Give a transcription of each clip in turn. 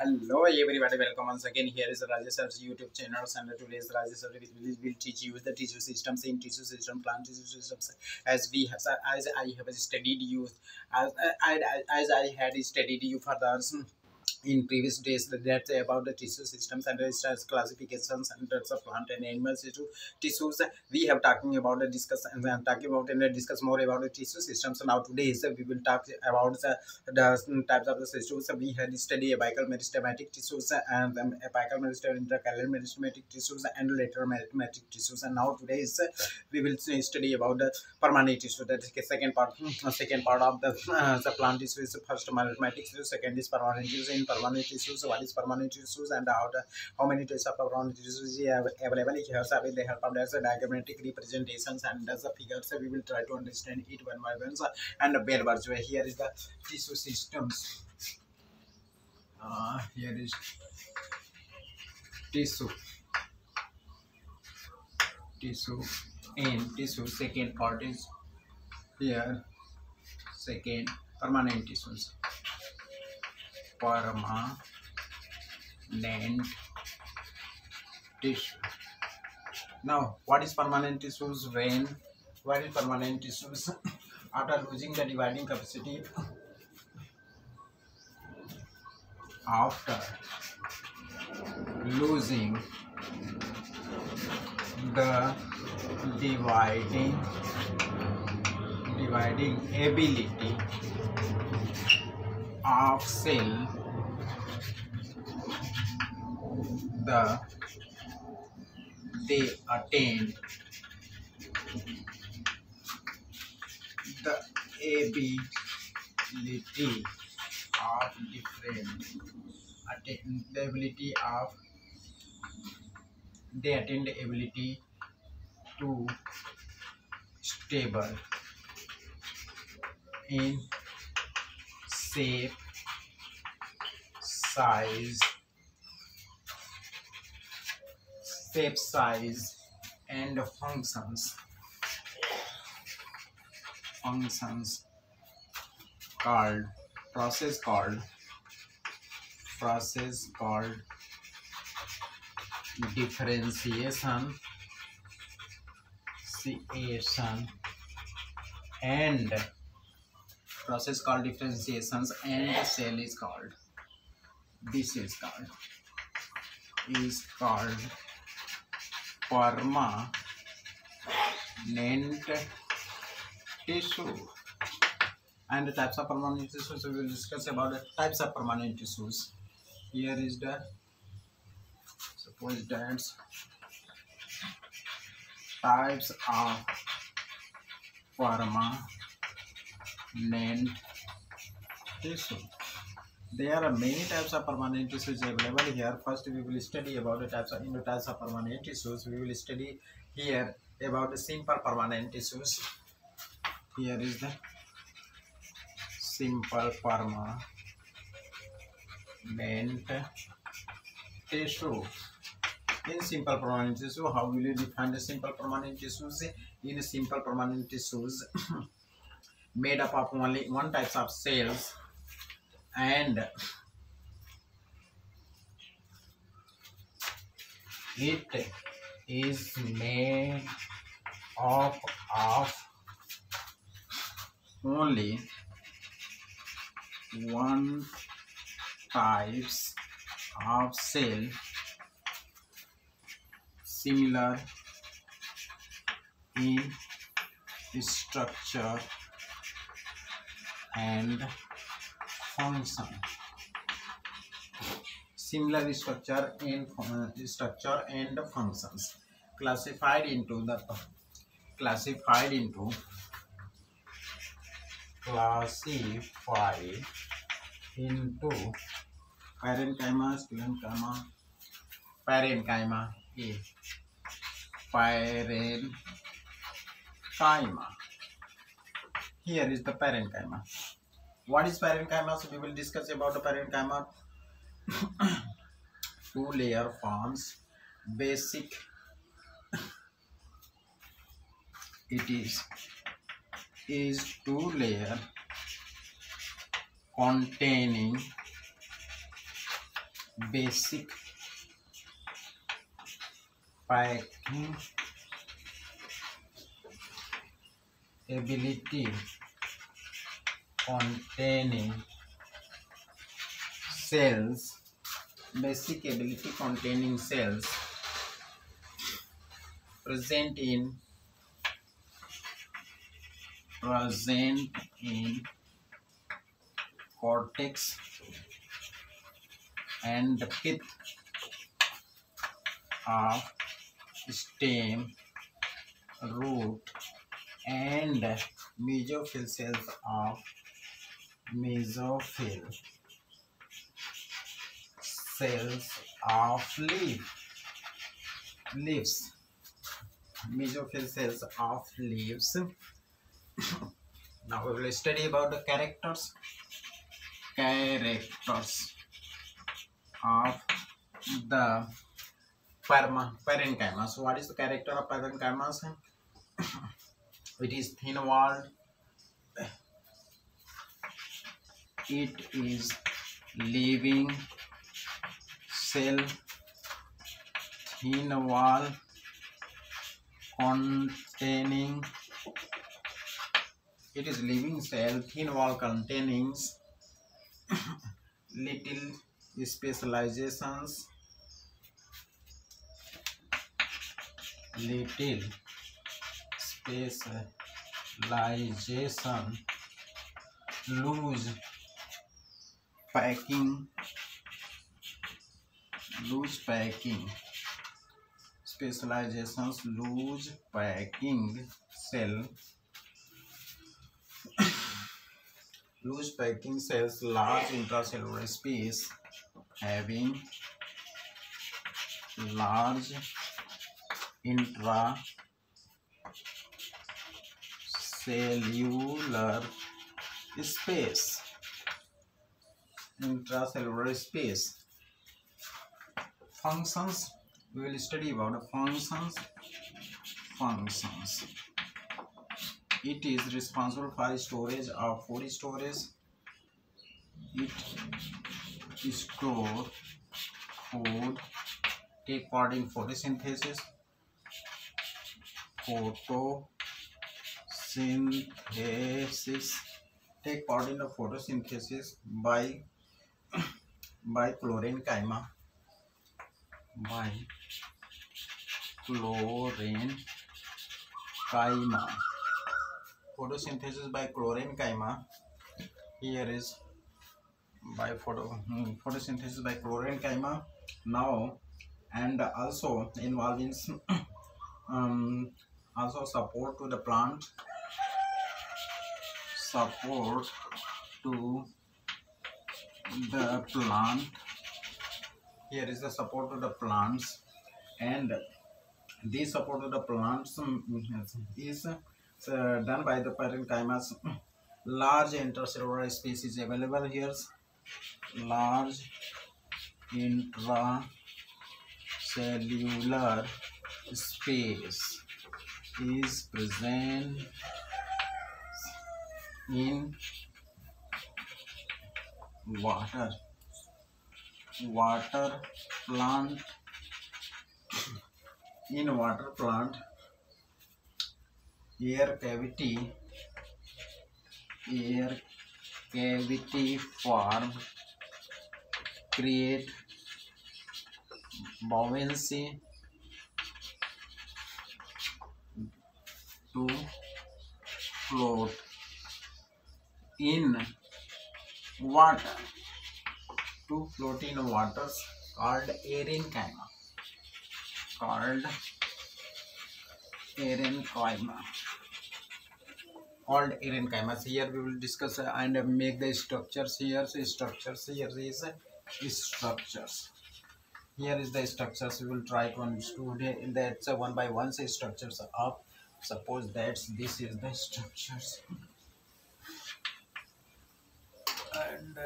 Hello everybody, welcome once again. Here is Rajesh YouTube channel, and today's Rajesh will teach you the tissue systems in tissue system, plant tissue systems. As we have, as I have studied you, as I had studied you for the in previous days, that's about the tissue systems and its classifications and types of plant and animal tissues. We have talking about the discuss and talking about and discuss more about the tissue systems. So now today we will talk about the types of the tissues. We had study apical meristematic tissues and apical intercalary meristematic tissues and lateral meristematic tissues. And now today we will study about the permanent tissue. That is the second part of the plant tissue is first meristematic tissue, second is permanent tissue. In permanent tissues, what is permanent tissues and how many types of permanent tissues we have available here. So with the help of the diagrammatic representations and the figures, we will try to understand it one by one. And bear words where here is the tissue systems. Here is tissue and tissue. Second part is here. Second, permanent tissues. Permanent tissue. Now, what is permanent tissues? What is permanent tissues? After losing the dividing capacity, after losing the dividing ability of cell, they attain the ability of they attain the ability to stable in shape, size and functions called process called differentiation and process called differentiations, and the cell is called, this is called permanent tissue. And the types of permanent tissues, we will discuss about the types of permanent tissues. Here is the, suppose that types of permanent tissue. There are many types of permanent tissues available here. First, we will study about the types of permanent tissues. We will study here about the simple permanent tissues. Here is the simple permanent tissue. In simple permanent tissue, how will you define the simple permanent tissues? In simple permanent tissues, made up of only one type of cells, and it is made up of only one types of cell similar in structure and function. Similar structure and functions, classified into parenchyma, parenchyma A. Parenchyma. Here is the parenchyma. What is parenchyma? So we will discuss about the parenchyma. Two layer forms. Basic. It is two layer containing basic packing ability containing cells, basic ability containing cells present in cortex and the pith of stem, root, and mesophyll cells of leaves. Mesophyll cells of leaves. Now we will study about the characters of the parenchyma. So what is the character of parenchyma? It is thin-walled. It is living cell, thin wall containing. It is living cell, thin wall containing little specializations. Loose packing specializations, loose packing cells, large intracellular space, having large intracellular space. Functions, we will study about the functions. It is responsible for storage of food storage. It stores food, take part in photosynthesis. Take part in the photosynthesis by parenchyma. Photosynthesis by parenchyma. Here is photosynthesis by parenchyma. Now, and also involving also support to the plant. Here is the support to the plants, and this support to the plants is done by the parenchymas. Large intracellular space is available here. Large intracellular space is present in water plant. In water plant, air cavity form, create buoyancy to float in water. Called parenchyma. Here we will discuss and make the structures here. So structures here is structures. Here is the structures. We will try to understand that's one by one. Say structures up. Suppose that this is the structures, and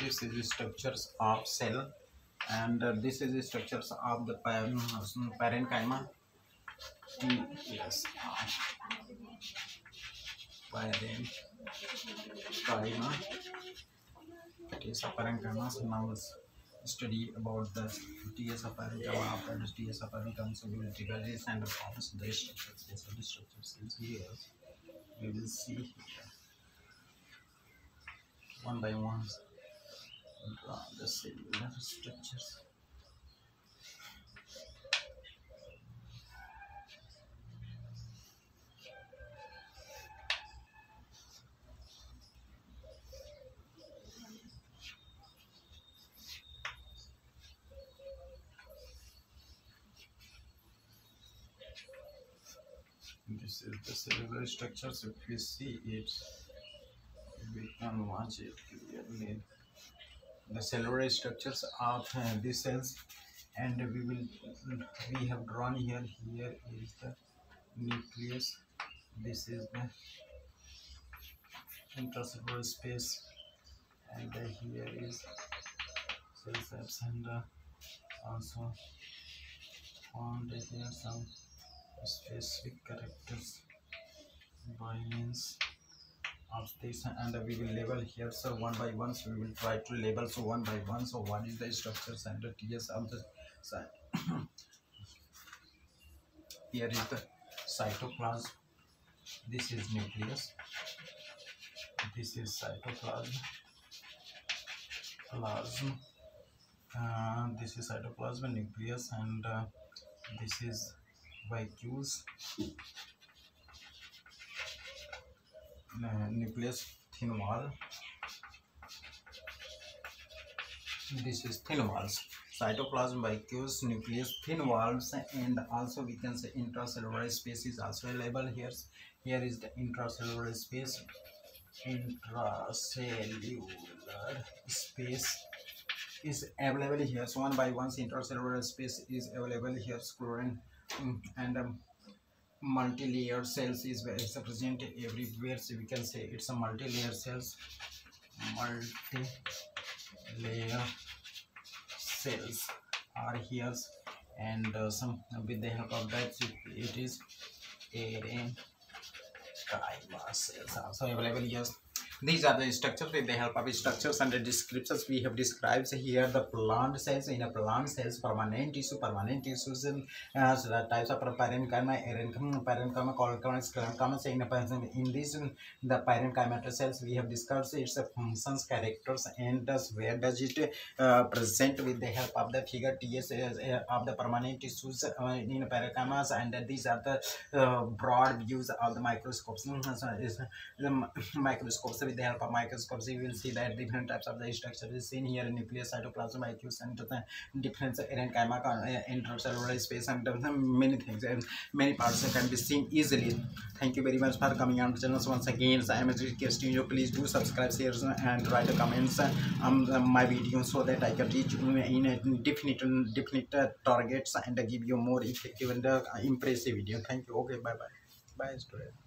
this this is the structures of cell, and this is the structures of the parenchyma. Yes, parenchyma. It is a parenchyma. So now let's study about the TS of parenchyma. After the TS of parenchyma, so we will trigger this and the process the structures. So the structures is here. We will see here one by one. Draw the cellular structures. This is the cellular structures. If we see it, we can watch it clearly. The cellular structures of these cells, and we have drawn here. Here is the nucleus. This is the intracellular space, and here is cell types, and also found here some specific characters by means of this, and we will label here, so one by one. So we will try to label so one by one. So what is the structures and the TS of the side? Here is the cytoplasm. This is nucleus. This is cytoplasm. This is cytoplasm, nucleus, and this is vacuole. Nucleus, thin wall. This is thin walls. Cytoplasm, vacuole, nucleus, thin walls, and also we can say intracellular space is also available here. Here is the intracellular space. Intracellular space is available here. So one by one, intracellular space is available here. Chlorine and multi-layer cells is present everywhere. So we can say it's a multi-layer cells. Multi-layer cells are here, and some with the help of that it is parenchyma cells also available here. These are the structures. With the help of structures and the descriptions, we have described here the plant cells. In a plant cells, permanent tissues, and so the types of parenchyma, collechyma, in this the parenchyma cells we have discussed its functions, characters, and where does it present with the help of the figure TS of the permanent tissues in parenchymas, and these are the broad views of the microscopes. The microscopes. With the help of microscopes, you will see that different types of the structure is seen here: nucleus, cytoplasm, vacuole, and different parenchyma, intracellular space, and many things, and many parts can be seen easily. Thank you very much for coming on the channel once again. So I am requesting you, please do subscribe, share, and write the comments on my video, so that I can reach in definite targets and give you more effective and impressive video. Thank you. Okay, bye bye. Bye, student.